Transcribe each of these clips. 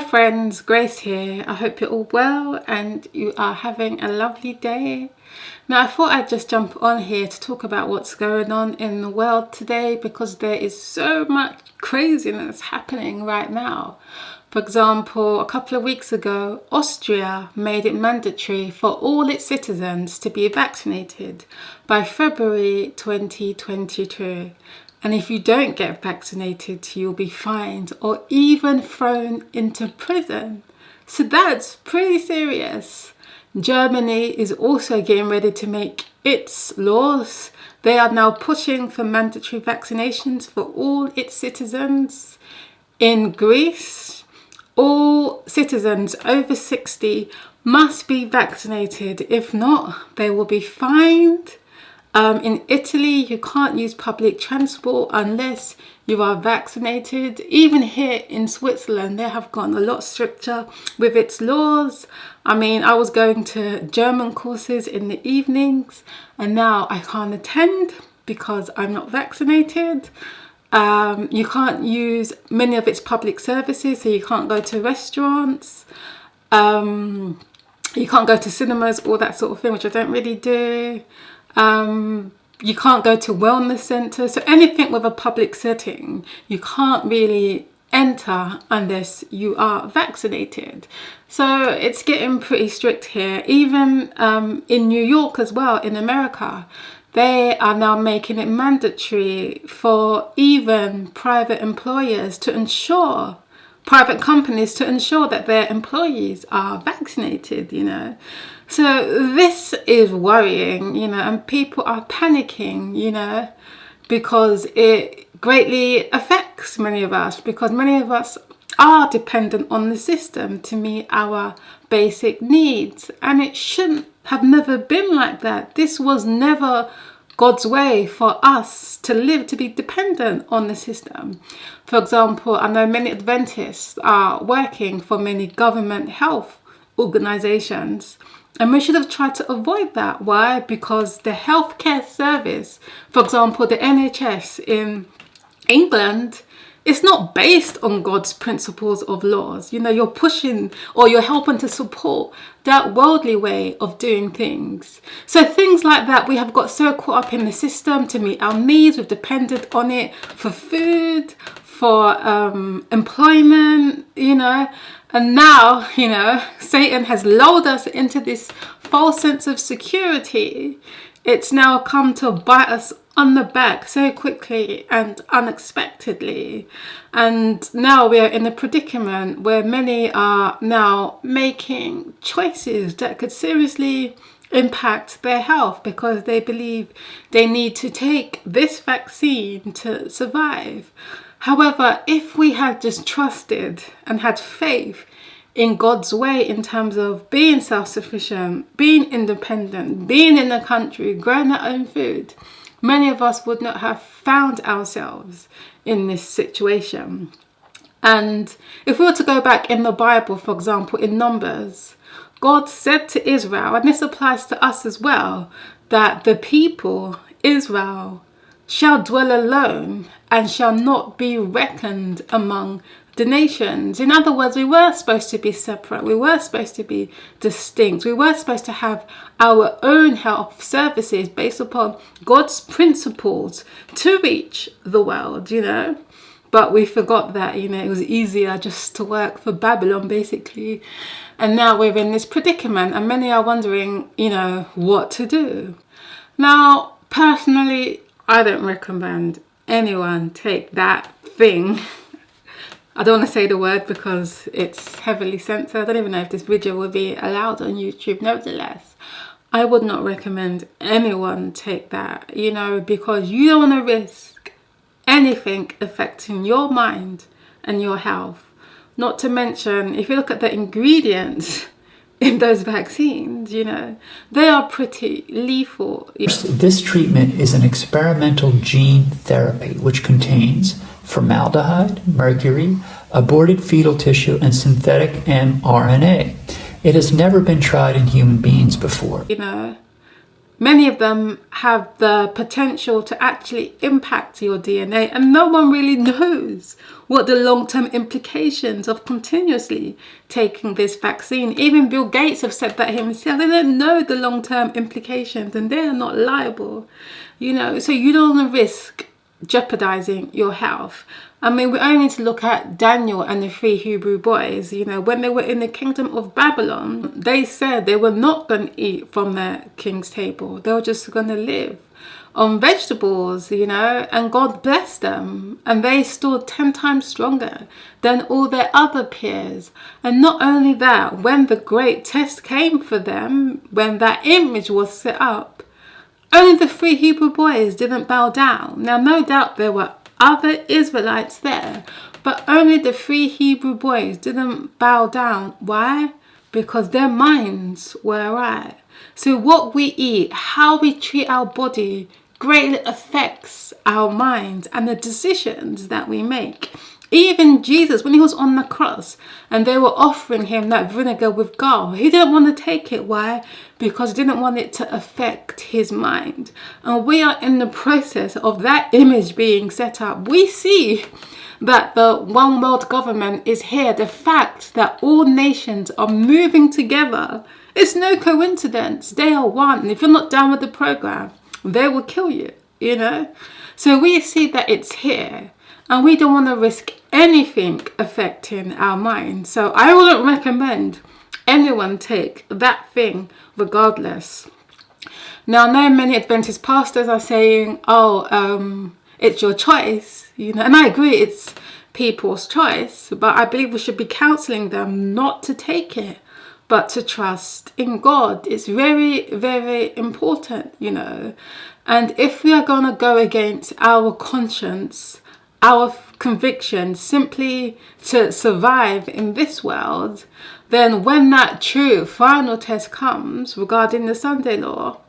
friends, Grace here. I hope you're all well and you are having a lovely day. Now I thought I'd just jump on here to talk about what's going on in the world today, because there is so much craziness happening right now. For example, a couple of weeks ago, Austria made it mandatory for all its citizens to be vaccinated by February 2022. And if you don't get vaccinated, you'll be fined or even thrown into prison. So that's pretty serious. Germany is also getting ready to make its laws. They are now pushing for mandatory vaccinations for all its citizens. In Greece, all citizens over 60 must be vaccinated. If not, they will be fined. In Italy, you can't use public transport unless you are vaccinated. Even here in Switzerland, they have gotten a lot stricter with its laws. I mean, I was going to German courses in the evenings and now I can't attend because I'm not vaccinated. You can't use many of its public services, so you can't go to restaurants. You can't go to cinemas, all that sort of thing, which I don't really do. You can't go to wellness centres, so anything with a public setting you can't really enter unless you are vaccinated. So it's getting pretty strict here. Even in New York as well, in America, they are now making it mandatory for even private employers to ensure, private companies to ensure that their employees are vaccinated, you know. So this is worrying, you know, and people are panicking, you know, because it greatly affects many of us, because many of us are dependent on the system to meet our basic needs. And it shouldn't have never been like that. This was never God's way for us to live, to be dependent on the system. For example, I know many Adventists are working for many government health organizations. And we should have tried to avoid that. Why? Because the healthcare service, for example, the NHS in England, it's not based on God's principles of laws. You know, you're pushing or you're helping to support that worldly way of doing things. So things like that, we have got so caught up in the system to meet our needs. We've depended on it for food, for employment, you know. And now, you know, Satan has lulled us into this false sense of security. It's now come to bite us on the back so quickly and unexpectedly. And now we are in a predicament where many are now making choices that could seriously impact their health because they believe they need to take this vaccine to survive. However, if we had just trusted and had faith in God's way in terms of being self-sufficient, being independent, being in the country, growing our own food, many of us would not have found ourselves in this situation. And if we were to go back in the Bible, for example, in Numbers, God said to Israel, and this applies to us as well, that the people, Israel, shall dwell alone and shall not be reckoned among the nations. In other words, we were supposed to be separate. We were supposed to be distinct. We were supposed to have our own health services based upon God's principles to reach the world, you know. But we forgot that, you know, it was easier just to work for Babylon, basically. And now we're in this predicament and many are wondering, you know, what to do. Now, personally, I don't recommend anyone take that thing. I don't want to say the word because it's heavily censored. I don't even know if this video will be allowed on YouTube. Nevertheless, I would not recommend anyone take that, you know, because you don't want to risk anything affecting your mind and your health. Not to mention, if you look at the ingredients in those vaccines, you know, they are pretty lethal. This treatment is an experimental gene therapy which contains formaldehyde, mercury, aborted fetal tissue, and synthetic mRNA. It has never been tried in human beings before. You know, Many of them have the potential to actually impact your DNA, and no one really knows what the long-term implications of continuously taking this vaccine. Even Bill Gates have said that himself. They don't know the long-term implications, and they are not liable, so you don't want to risk jeopardizing your health. I mean, we only need to look at Daniel and the 3 Hebrew boys. When they were in the kingdom of Babylon, they said they were not going to eat from their king's table. They were just going to live on vegetables, and God blessed them. And they stood 10 times stronger than all their other peers. And not only that, when the great test came for them, when that image was set up, only the 3 Hebrew boys didn't bow down. Now, no doubt there were other Israelites there, but only the 3 Hebrew boys didn't bow down. Why? Because their minds were right. So what we eat, how we treat our body, greatly affects our minds and the decisions that we make. Even Jesus, when he was on the cross and they were offering him that vinegar with gall, he didn't want to take it. Why? Because he didn't want it to affect his mind. And we are in the process of that image being set up. We see that the one world government is here. The fact that all nations are moving together, it's no coincidence. They are one. And if you're not down with the program, they will kill you, So we see that it's here. And we don't want to risk anything affecting our mind. So I wouldn't recommend anyone take that thing regardless. Now, I know many Adventist pastors are saying, it's your choice, and I agree, it's people's choice, but I believe we should be counseling them not to take it, but to trust in God. It's very, very important, And if we are going to go against our conscience, our conviction, simply to survive in this world, then when that true final test comes regarding the Sunday law,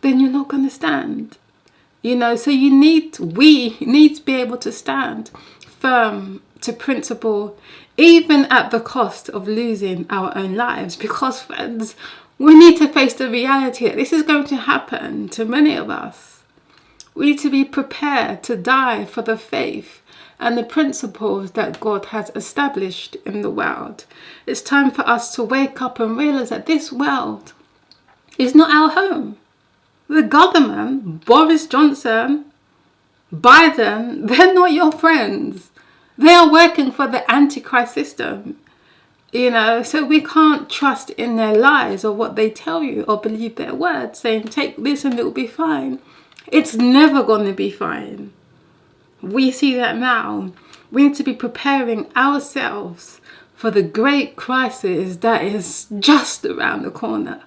then you're not going to stand. So we need to be able to stand firm to principle, even at the cost of losing our own lives. Because, friends, we need to face the reality that this is going to happen to many of us. We need to be prepared to die for the faith and the principles that God has established in the world. It's time for us to wake up and realize that this world is not our home. The government, Boris Johnson, Biden, they're not your friends. They are working for the Antichrist system. So we can't trust in their lies or what they tell you or believe their words, saying, take this and it will be fine. It's never going to be fine. We see that now. We need to be preparing ourselves for the great crisis that is just around the corner.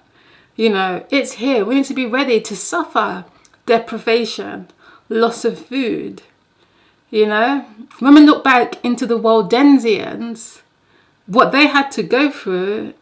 It's here. We need to be ready to suffer deprivation, loss of food. When we look back into the Waldensians, what they had to go through,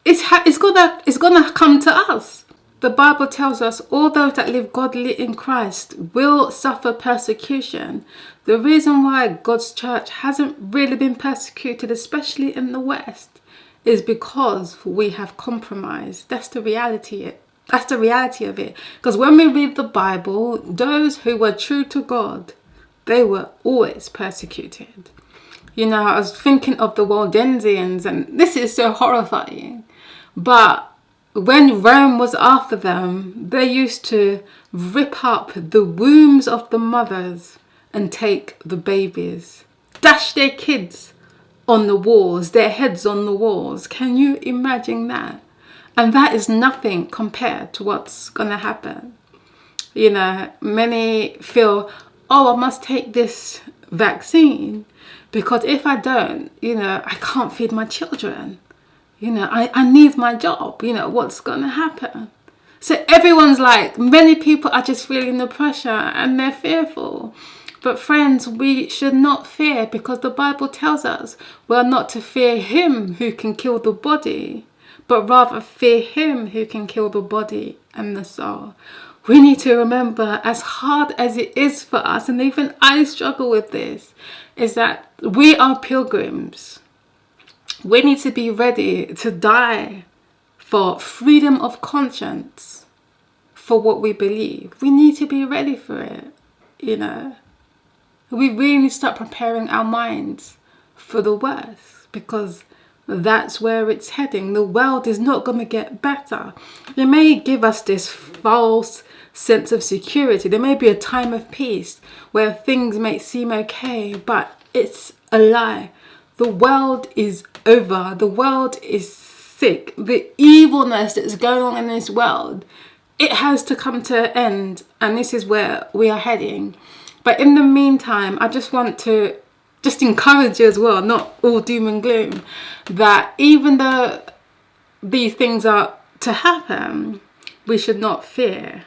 it's gonna come to us. The Bible tells us all those that live godly in Christ will suffer persecution. The reason why God's church hasn't really been persecuted, especially in the West, is because we have compromised. That's the reality. That's the reality of it. Because when we read the Bible, those who were true to God, they were always persecuted. I was thinking of the Waldensians, and this is so horrifying. But when Rome was after them, they used to rip up the wombs of the mothers and take the babies, dash their kids on the walls, their heads on the walls. Can you imagine that? And that is nothing compared to what's going to happen. Many feel, I must take this vaccine because if I don't, I can't feed my children. I need my job. What's going to happen? So everyone's many people are just feeling the pressure and they're fearful. But friends, we should not fear, because the Bible tells us we are not to fear him who can kill the body, but rather fear him who can kill the body and the soul. We need to remember, as hard as it is for us, and even I struggle with this, is that we are pilgrims. We need to be ready to die for freedom of conscience, for what we believe. We need to be ready for it, you know. We really need to start preparing our minds for the worst, because that's where it's heading. The world is not going to get better. They may give us this false sense of security. There may be a time of peace where things may seem okay, but it's a lie. The world is over. The world is sick. The evilness that's going on in this world, it has to come to an end, and this is where we are heading. But in the meantime, I just want to just encourage you as well, not all doom and gloom, that even though these things are to happen, we should not fear.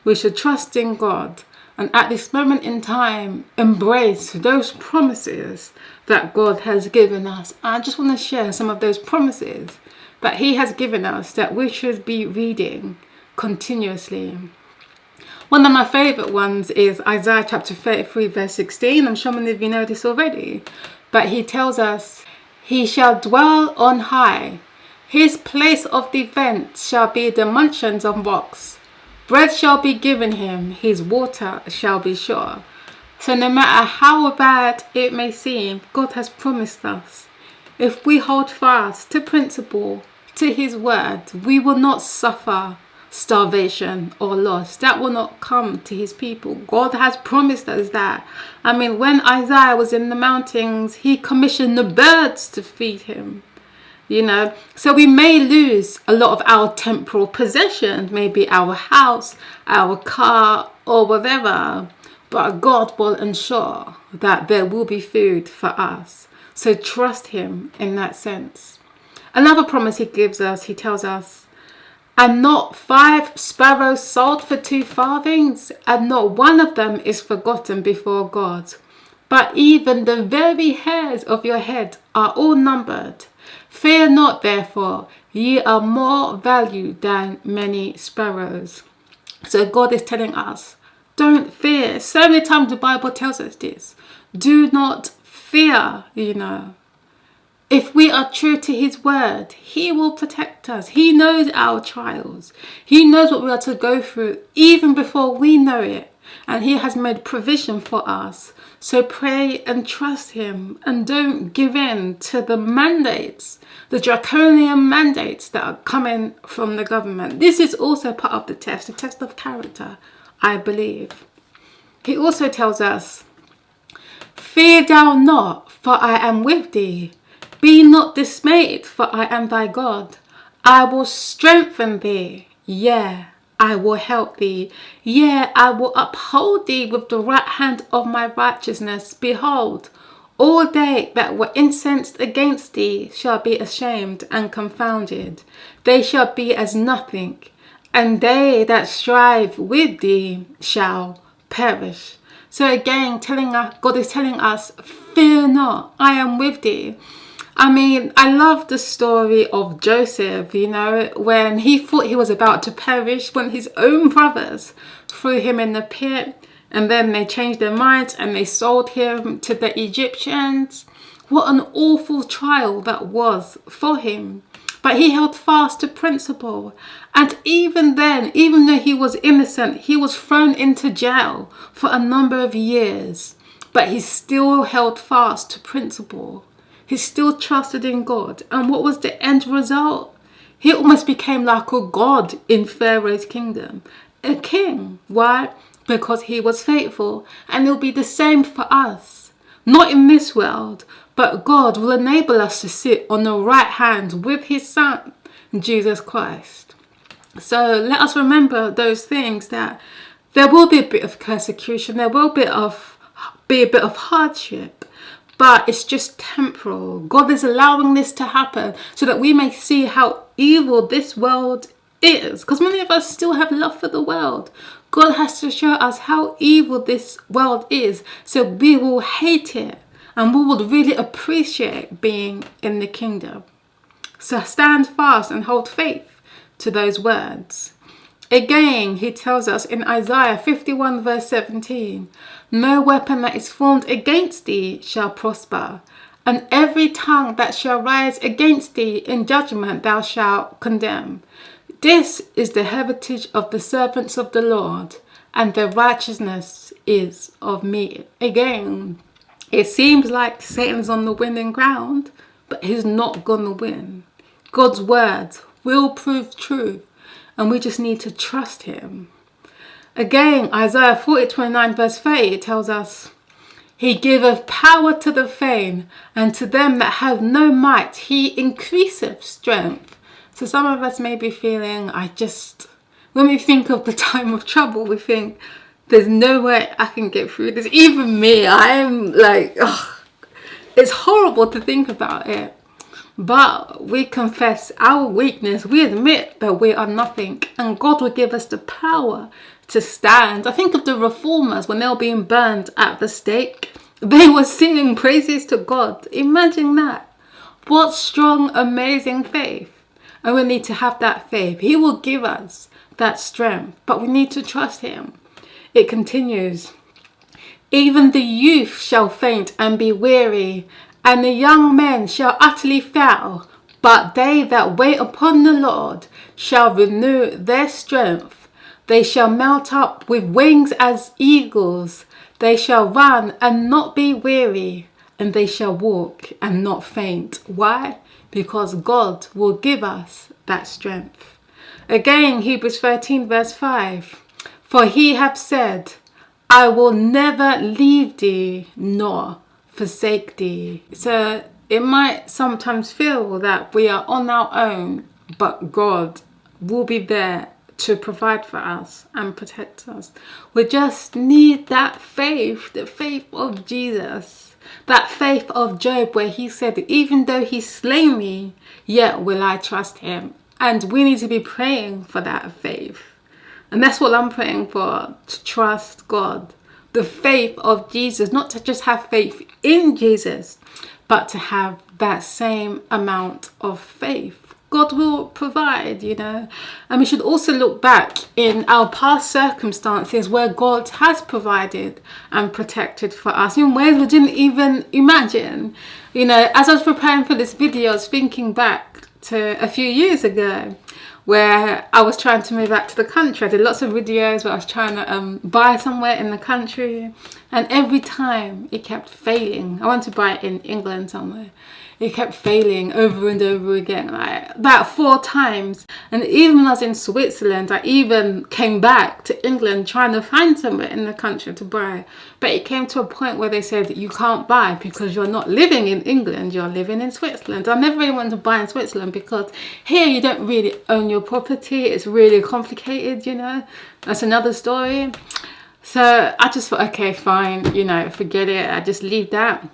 We should trust in God, and at this moment in time, embrace those promises that God has given us. I just want to share some of those promises that He has given us that we should be reading continuously. One of my favourite ones is Isaiah chapter 33 verse 16. I'm sure many of you know this already. But he tells us, "He shall dwell on high. His place of defence shall be the mountains of rocks. Bread shall be given him. His water shall be sure." So no matter how bad it may seem, God has promised us, if we hold fast to principle, to His word, we will not suffer starvation or loss. That will not come to His people. God has promised us that. I mean, when Isaiah was in the mountains, he commissioned the birds to feed him, you know. So we may lose a lot of our temporal possessions, maybe our house, our car, or whatever, but God will ensure that there will be food for us. So trust Him in that sense. Another promise He gives us, He tells us, "And not 5 sparrows sold for 2 farthings, and not one of them is forgotten before God. But even the very hairs of your head are all numbered. Fear not, therefore, ye are more valued than many sparrows." So God is telling us, don't fear. So many times the Bible tells us this. Do not fear, you know. If we are true to His word, He will protect us. He knows our trials. He knows what we are to go through even before we know it. And He has made provision for us. So pray and trust Him, and don't give in to the mandates, the draconian mandates that are coming from the government. This is also part of the test of character, I believe. He also tells us, "Fear thou not, for I am with thee. Be not dismayed, for I am thy God. I will strengthen thee. Yea, I will help thee. Yea, I will uphold thee with the right hand of my righteousness. Behold, all they that were incensed against thee shall be ashamed and confounded. They shall be as nothing, and they that strive with thee shall perish." So again, God is telling us, fear not, I am with thee. I mean, I love the story of Joseph, you know, when he thought he was about to perish, when his own brothers threw him in the pit, and then they changed their minds and they sold him to the Egyptians. What an awful trial that was for him. But he held fast to principle. And even then, even though he was innocent, he was thrown into jail for a number of years. But he still held fast to principle. He still trusted in God. And what was the end result? He almost became like a god in Pharaoh's kingdom. A king. Why? Because he was faithful. And it'll be the same for us. Not in this world, but God will enable us to sit on the right hand with His Son, Jesus Christ. So let us remember those things, that there will be a bit of persecution, there will be a bit of hardship, but it's just temporal. God is allowing this to happen so that we may see how evil this world is, because many of us still have love for the world. God has to show us how evil this world is, so we will hate it and we will really appreciate being in the kingdom. So stand fast and hold faith to those words. Again, He tells us in Isaiah 51 verse 17, "No weapon that is formed against thee shall prosper, and every tongue that shall rise against thee in judgment thou shalt condemn." This is the heritage of the servants of the Lord, and their righteousness is of me. Again, it seems like Satan's on the winning ground, but he's not going to win. God's word will prove true, and we just need to trust him. Again, Isaiah 40:29 verse 30, it tells us, he giveth power to the faint, and to them that have no might he increaseth strength. So some of us may be feeling, when we think of the time of trouble, we think, there's no way I can get through this. Even me, I am like, ugh, it's horrible to think about it. But we confess our weakness. We admit that we are nothing, and God will give us the power to stand. I think of the reformers when they were being burned at the stake. They were singing praises to God. Imagine that. What strong, amazing faith. And we need to have that faith. He will give us that strength, but we need to trust him. It continues. Even the youth shall faint and be weary, and the young men shall utterly fail. But they that wait upon the Lord shall renew their strength. They shall mount up with wings as eagles. They shall run and not be weary, and they shall walk and not faint. Why? Because God will give us that strength. Again, Hebrews 13 verse 5. For he hath said, I will never leave thee nor forsake thee. So it might sometimes feel that we are on our own, but God will be there to provide for us and protect us. We just need that faith, the faith of Jesus. That faith of Job, where he said, even though he slay me, yet will I trust him. And we need to be praying for that faith. And that's what I'm praying for, to trust God. The faith of Jesus, not to just have faith in Jesus, but to have that same amount of faith. God will provide, And we should also look back in our past circumstances where God has provided and protected for us in ways we didn't even imagine. As I was preparing for this video, I was thinking back to a few years ago where I was trying to move back to the country. I did lots of videos where I was trying to buy somewhere in the country, and every time it kept failing. I wanted to buy it in England somewhere. It kept failing over and over again, like about 4 times. And even when I was in Switzerland, I even came back to England trying to find somewhere in the country to buy. But it came to a point where they said, you can't buy because you're not living in England, you're living in Switzerland. I never really wanted to buy in Switzerland because here you don't really own your property. It's really complicated, That's another story. So I just thought, okay, fine, forget it. I just leave that.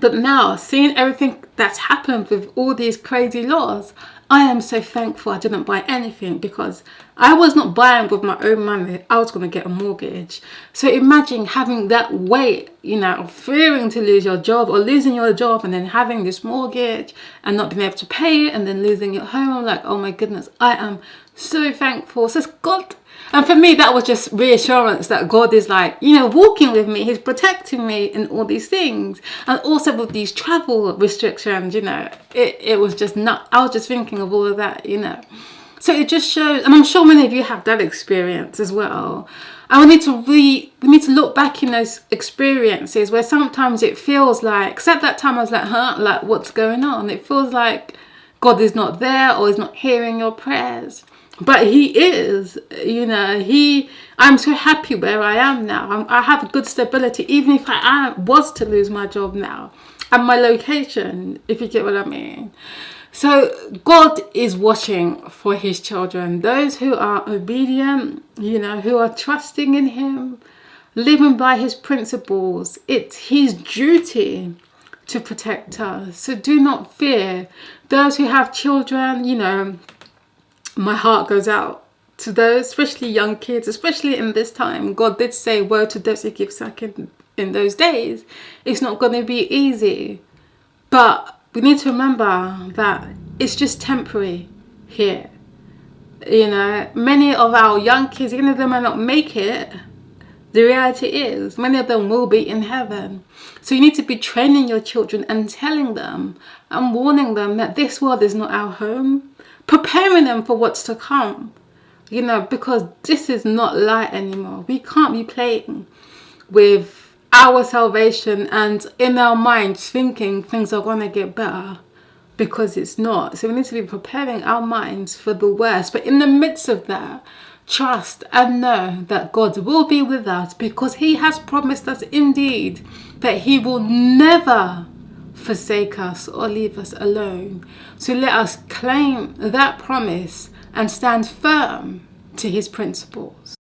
But now, seeing everything that's happened with all these crazy laws, I am so thankful I didn't buy anything, because I was not buying with my own money. I was going to get a mortgage. So imagine having that weight, of fearing to lose your job or losing your job, and then having this mortgage and not being able to pay it, and then losing your home. I'm like, oh my goodness, I am so thankful. So God. And for me, that was just reassurance that God is walking with me. He's protecting me in all these things. And also with these travel restrictions, it was just not, I was just thinking of all of that, So it just shows, and I'm sure many of you have that experience as well. And we need to look back in those experiences where sometimes it feels like, because at that time I was like, what's going on? It feels like God is not there, or is not hearing your prayers. But he is, I'm so happy where I am now. I have good stability, even if I was to lose my job now, and my location, if you get what I mean. So God is watching for his children, those who are obedient, who are trusting in him, living by his principles. It's his duty to protect us. So do not fear. Those who have children, my heart goes out to those, especially young kids, especially in this time. God did say, woe to those who give suck in those days. It's not going to be easy. But we need to remember that it's just temporary here. Many of our young kids, even if they might not make it, the reality is many of them will be in heaven. So you need to be training your children and telling them and warning them that this world is not our home, preparing them for what's to come. You know, because this is not light anymore. We can't be playing with our salvation and in our minds thinking things are going to get better, because it's not. So we need to be preparing our minds for the worst. But in the midst of that, trust and know that God will be with us, because he has promised us indeed that he will never forsake us or leave us alone. So let us claim that promise and stand firm to his principles.